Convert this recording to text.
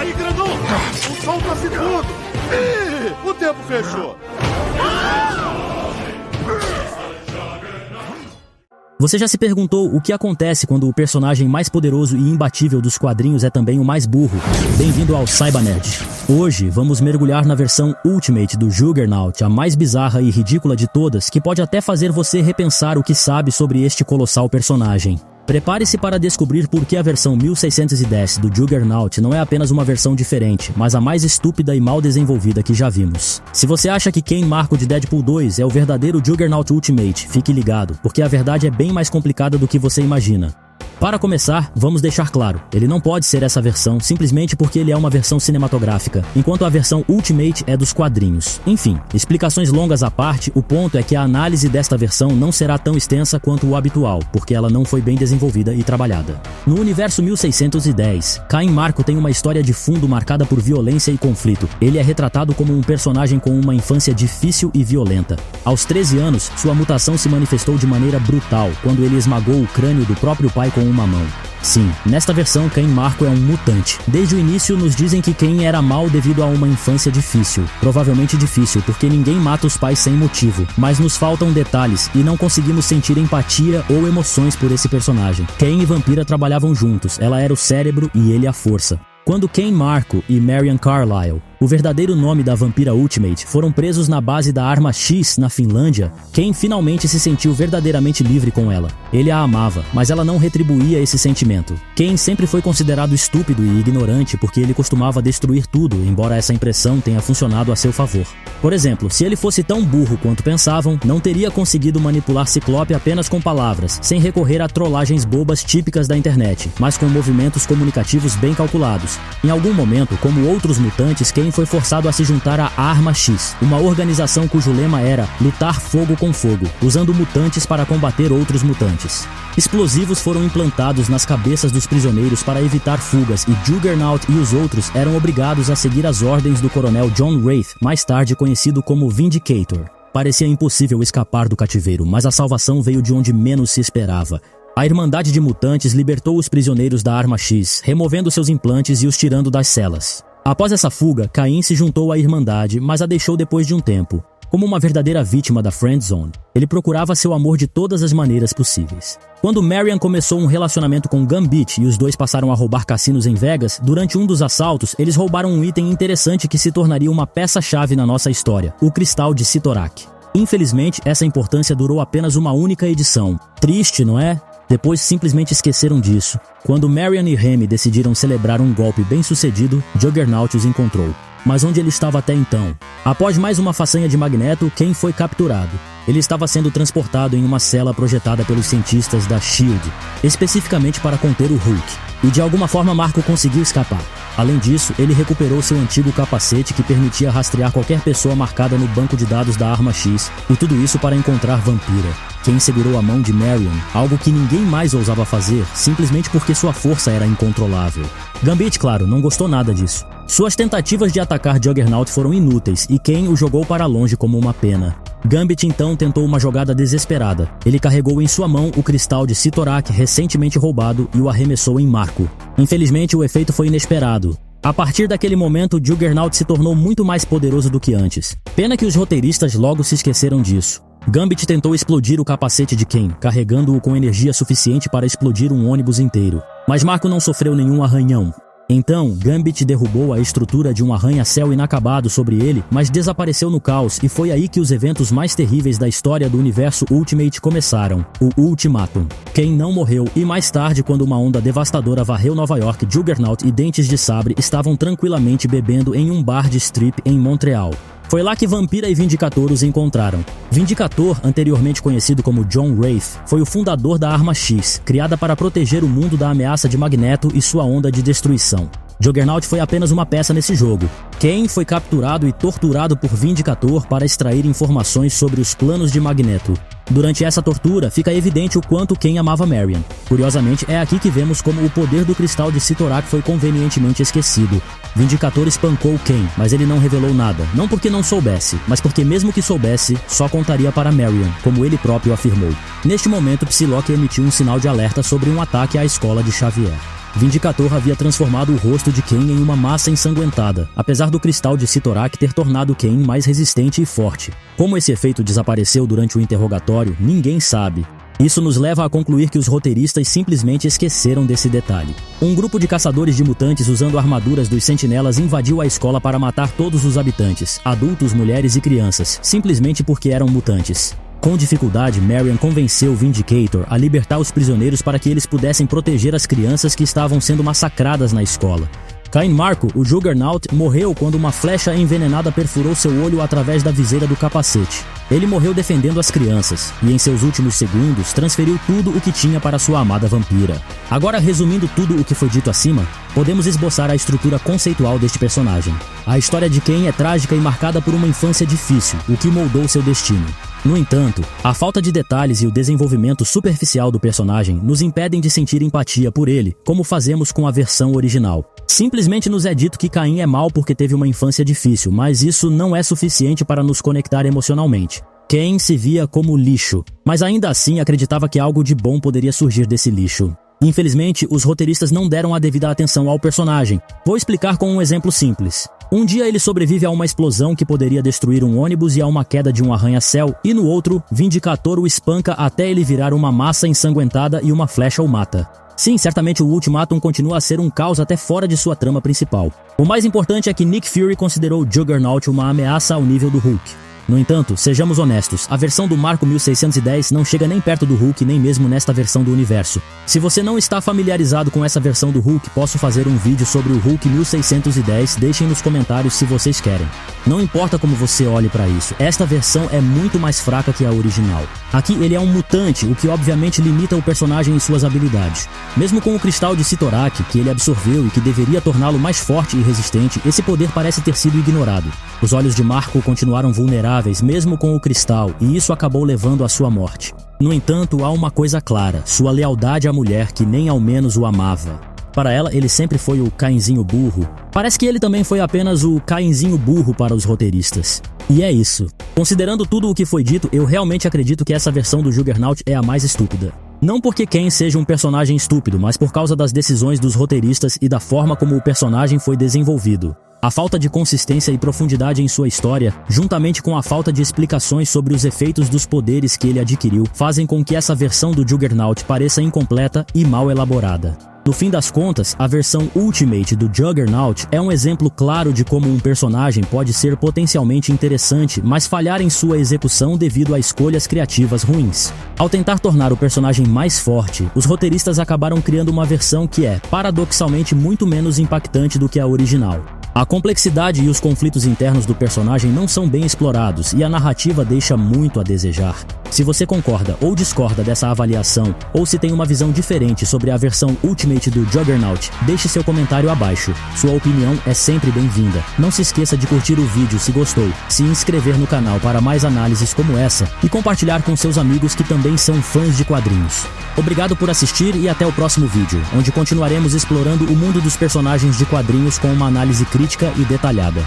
Aí, grandão! O sol tá se pondo! Ih, o tempo fechou! Você já se perguntou o que acontece quando o personagem mais poderoso e imbatível dos quadrinhos é também o mais burro? Bem-vindo ao Cybanerd. Hoje vamos mergulhar na versão Ultimate do Juggernaut, a mais bizarra e ridícula de todas, que pode até fazer você repensar o que sabe sobre este colossal personagem. Prepare-se para descobrir por que a versão 1610 do Juggernaut não é apenas uma versão diferente, mas a mais estúpida e mal desenvolvida que já vimos. Se você acha que Kane Marko de Deadpool 2 é o verdadeiro Juggernaut Ultimate, fique ligado, porque a verdade é bem mais complicada do que você imagina. Para começar, vamos deixar claro, ele não pode ser essa versão simplesmente porque ele é uma versão cinematográfica, enquanto a versão Ultimate é dos quadrinhos. Enfim, explicações longas à parte, o ponto é que a análise desta versão não será tão extensa quanto o habitual, porque ela não foi bem desenvolvida e trabalhada. No universo 1610, Kane Marko tem uma história de fundo marcada por violência e conflito. Ele é retratado como um personagem com uma infância difícil e violenta. Aos 13 anos, sua mutação se manifestou de maneira brutal, quando ele esmagou o crânio do próprio pai com uma mão. Sim, nesta versão Kane Marko é um mutante. Desde o início nos dizem que Kane era mau devido a uma infância difícil. Provavelmente difícil, porque ninguém mata os pais sem motivo. Mas nos faltam detalhes e não conseguimos sentir empatia ou emoções por esse personagem. Kane e Vampira trabalhavam juntos, ela era o cérebro e ele a força. Quando Kane Marko e Marian Carlyle, o verdadeiro nome da Vampira Ultimate, foram presos na base da Arma X na Finlândia, Kane finalmente se sentiu verdadeiramente livre com ela. Ele a amava, mas ela não retribuía esse sentimento. Kane sempre foi considerado estúpido e ignorante porque ele costumava destruir tudo, embora essa impressão tenha funcionado a seu favor. Por exemplo, se ele fosse tão burro quanto pensavam, não teria conseguido manipular Ciclope apenas com palavras, sem recorrer a trollagens bobas típicas da internet, mas com movimentos comunicativos bem calculados. Em algum momento, como outros mutantes, Kane foi forçado a se juntar à Arma X, uma organização cujo lema era lutar fogo com fogo, usando mutantes para combater outros mutantes. Explosivos foram implantados nas cabeças dos prisioneiros para evitar fugas e Juggernaut e os outros eram obrigados a seguir as ordens do coronel John Wraith, mais tarde conhecido como Vindicator. Parecia impossível escapar do cativeiro, mas a salvação veio de onde menos se esperava. A Irmandade de Mutantes libertou os prisioneiros da Arma X, removendo seus implantes e os tirando das celas. Após essa fuga, Cain se juntou à Irmandade, mas a deixou depois de um tempo. Como uma verdadeira vítima da Friendzone, ele procurava seu amor de todas as maneiras possíveis. Quando Marian começou um relacionamento com Gambit e os dois passaram a roubar cassinos em Vegas, durante um dos assaltos, eles roubaram um item interessante que se tornaria uma peça-chave na nossa história, o Cristal de Cyttorak. Infelizmente, essa importância durou apenas uma única edição. Triste, não é? Depois simplesmente esqueceram disso. Quando Marian e Remy decidiram celebrar um golpe bem-sucedido, Juggernaut os encontrou. Mas onde ele estava até então? Após mais uma façanha de Magneto, Kane foi capturado. Ele estava sendo transportado em uma cela projetada pelos cientistas da S.H.I.E.L.D., especificamente para conter o Hulk. E de alguma forma Marko conseguiu escapar. Além disso, ele recuperou seu antigo capacete que permitia rastrear qualquer pessoa marcada no banco de dados da Arma X, e tudo isso para encontrar Vampira. Kane segurou a mão de Marian, algo que ninguém mais ousava fazer, simplesmente porque sua força era incontrolável. Gambit, claro, não gostou nada disso. Suas tentativas de atacar Juggernaut foram inúteis e Kane o jogou para longe como uma pena. Gambit então tentou uma jogada desesperada. Ele carregou em sua mão o cristal de Cyttorak recentemente roubado e o arremessou em Marko. Infelizmente, o efeito foi inesperado. A partir daquele momento, Juggernaut se tornou muito mais poderoso do que antes. Pena que os roteiristas logo se esqueceram disso. Gambit tentou explodir o capacete de Kane, carregando-o com energia suficiente para explodir um ônibus inteiro. Mas Marko não sofreu nenhum arranhão. Então, Gambit derrubou a estrutura de um arranha-céu inacabado sobre ele, mas desapareceu no caos, e foi aí que os eventos mais terríveis da história do universo Ultimate começaram, o Ultimatum. Kane não morreu, e mais tarde, quando uma onda devastadora varreu Nova York, Juggernaut e Dentes de Sabre estavam tranquilamente bebendo em um bar de strip em Montreal. Foi lá que Vampira e Vindicator os encontraram. Vindicator, anteriormente conhecido como John Wraith, foi o fundador da Arma X, criada para proteger o mundo da ameaça de Magneto e sua onda de destruição. Juggernaut foi apenas uma peça nesse jogo. Kane foi capturado e torturado por Vindicator para extrair informações sobre os planos de Magneto. Durante essa tortura, fica evidente o quanto Kane amava Marian. Curiosamente, é aqui que vemos como o poder do cristal de Cyttorak foi convenientemente esquecido. Vindicator espancou Kane, mas ele não revelou nada. Não porque não soubesse, mas porque mesmo que soubesse, só contaria para Marian, como ele próprio afirmou. Neste momento, Psylocke emitiu um sinal de alerta sobre um ataque à escola de Xavier. Vindicator havia transformado o rosto de Cain em uma massa ensanguentada, apesar do cristal de Cyttorak ter tornado Cain mais resistente e forte. Como esse efeito desapareceu durante o interrogatório, ninguém sabe. Isso nos leva a concluir que os roteiristas simplesmente esqueceram desse detalhe. Um grupo de caçadores de mutantes usando armaduras dos sentinelas invadiu a escola para matar todos os habitantes, adultos, mulheres e crianças, simplesmente porque eram mutantes. Com dificuldade, Marion convenceu Vindicator a libertar os prisioneiros para que eles pudessem proteger as crianças que estavam sendo massacradas na escola. Cain Marko, o Juggernaut, morreu quando uma flecha envenenada perfurou seu olho através da viseira do capacete. Ele morreu defendendo as crianças, e em seus últimos segundos transferiu tudo o que tinha para sua amada vampira. Agora, resumindo tudo o que foi dito acima, podemos esboçar a estrutura conceitual deste personagem. A história de Cain é trágica e marcada por uma infância difícil, o que moldou seu destino. No entanto, a falta de detalhes e o desenvolvimento superficial do personagem nos impedem de sentir empatia por ele, como fazemos com a versão original. Simplesmente nos é dito que Cain é mau porque teve uma infância difícil, mas isso não é suficiente para nos conectar emocionalmente. Cain se via como lixo, mas ainda assim acreditava que algo de bom poderia surgir desse lixo. Infelizmente, os roteiristas não deram a devida atenção ao personagem. Vou explicar com um exemplo simples. Um dia ele sobrevive a uma explosão que poderia destruir um ônibus e a uma queda de um arranha-céu, e no outro, Vindicator o espanca até ele virar uma massa ensanguentada e uma flecha o mata. Sim, certamente o Ultimatum continua a ser um caos até fora de sua trama principal. O mais importante é que Nick Fury considerou o Juggernaut uma ameaça ao nível do Hulk. No entanto, sejamos honestos, a versão do Marco 1610 não chega nem perto do Hulk, nem mesmo nesta versão do universo. Se você não está familiarizado com essa versão do Hulk, posso fazer um vídeo sobre o Hulk 1610, deixem nos comentários se vocês querem. Não importa como você olhe para isso, esta versão é muito mais fraca que a original. Aqui ele é um mutante, o que obviamente limita o personagem em suas habilidades. Mesmo com o cristal de Cyttorak, que ele absorveu e que deveria torná-lo mais forte e resistente, esse poder parece ter sido ignorado. Os olhos de Marco continuaram vulneráveis mesmo com o cristal, e isso acabou levando à sua morte. No entanto, há uma coisa clara, sua lealdade à mulher que nem ao menos o amava. Para ela, ele sempre foi o Cainzinho burro. Parece que ele também foi apenas o Cainzinho burro para os roteiristas. E é isso. Considerando tudo o que foi dito, eu realmente acredito que essa versão do Juggernaut é a mais estúpida. Não porque Cain seja um personagem estúpido, mas por causa das decisões dos roteiristas e da forma como o personagem foi desenvolvido. A falta de consistência e profundidade em sua história, juntamente com a falta de explicações sobre os efeitos dos poderes que ele adquiriu, fazem com que essa versão do Juggernaut pareça incompleta e mal elaborada. No fim das contas, a versão Ultimate do Juggernaut é um exemplo claro de como um personagem pode ser potencialmente interessante, mas falhar em sua execução devido a escolhas criativas ruins. Ao tentar tornar o personagem mais forte, os roteiristas acabaram criando uma versão que é, paradoxalmente, muito menos impactante do que a original. A complexidade e os conflitos internos do personagem não são bem explorados e a narrativa deixa muito a desejar. Se você concorda ou discorda dessa avaliação, ou se tem uma visão diferente sobre a versão Ultimate do Juggernaut, deixe seu comentário abaixo. Sua opinião é sempre bem-vinda. Não se esqueça de curtir o vídeo se gostou, se inscrever no canal para mais análises como essa e compartilhar com seus amigos que também são fãs de quadrinhos. Obrigado por assistir e até o próximo vídeo, onde continuaremos explorando o mundo dos personagens de quadrinhos com uma análise crítica e detalhada.